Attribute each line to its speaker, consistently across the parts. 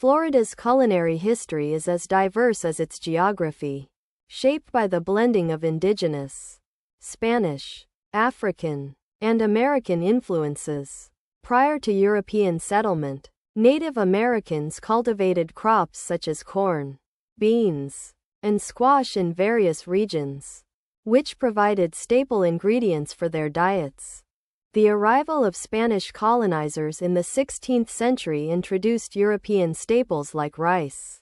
Speaker 1: Florida's culinary history is as diverse as its geography, shaped by the blending of indigenous, Spanish, African, and American influences. Prior to European settlement, Native Americans cultivated crops such as corn, beans, and squash in various regions, which provided staple ingredients for their diets. The arrival of Spanish colonizers in the 16th century introduced European staples like rice,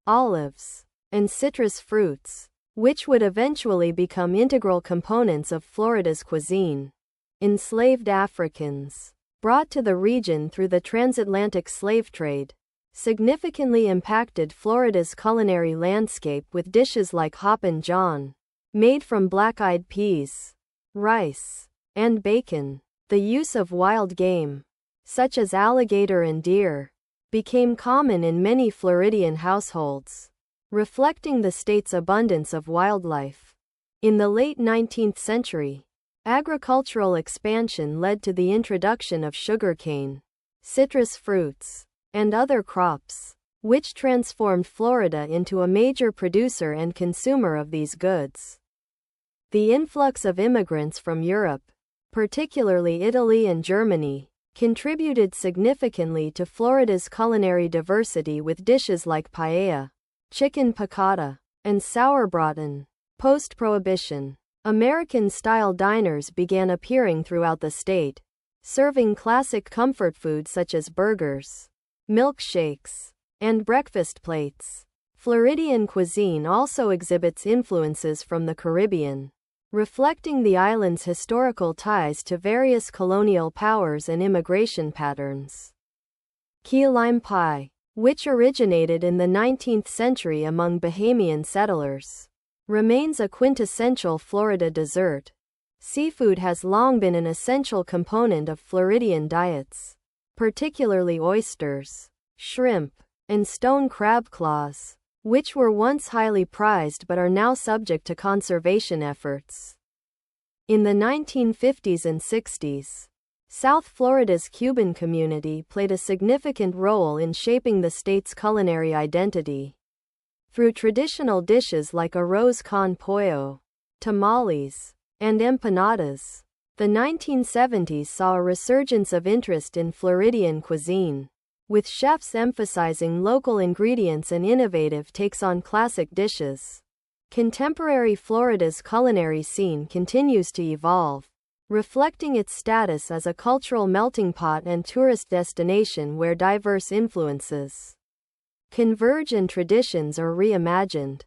Speaker 1: olives, and citrus fruits, which would eventually become integral components of Florida's cuisine. Enslaved Africans, brought to the region through the transatlantic slave trade, significantly impacted Florida's culinary landscape with dishes like Hoppin John, made from black-eyed peas, rice, and bacon. The use of wild game, such as alligator and deer, became common in many Floridian households, reflecting the state's abundance of wildlife. In the late 19th century, agricultural expansion led to the introduction of sugarcane, citrus fruits, and other crops, which transformed Florida into a major producer and consumer of these goods. The influx of immigrants from Europe, particularly Italy and Germany, contributed significantly to Florida's culinary diversity with dishes like paella, chicken piccata, and sauerbraten. Post-Prohibition, American-style diners began appearing throughout the state, serving classic comfort foods such as burgers, milkshakes, and breakfast plates. Floridian cuisine also exhibits influences from the Caribbean, reflecting the island's historical ties to various colonial powers and immigration patterns. Key lime pie, which originated in the 19th century among Bahamian settlers, remains a quintessential Florida dessert. Seafood has long been an essential component of Floridian diets, particularly oysters, shrimp, and stone crab claws, which were once highly prized but are now subject to conservation efforts. In the 1950s and 60s, South Florida's Cuban community played a significant role in shaping the state's culinary identity. Through traditional dishes like arroz con pollo, tamales, and empanadas, the 1970s saw a resurgence of interest in Floridian cuisine, with chefs emphasizing local ingredients and innovative takes on classic dishes. Contemporary Florida's culinary scene continues to evolve, reflecting its status as a cultural melting pot and tourist destination where diverse influences converge and traditions are reimagined.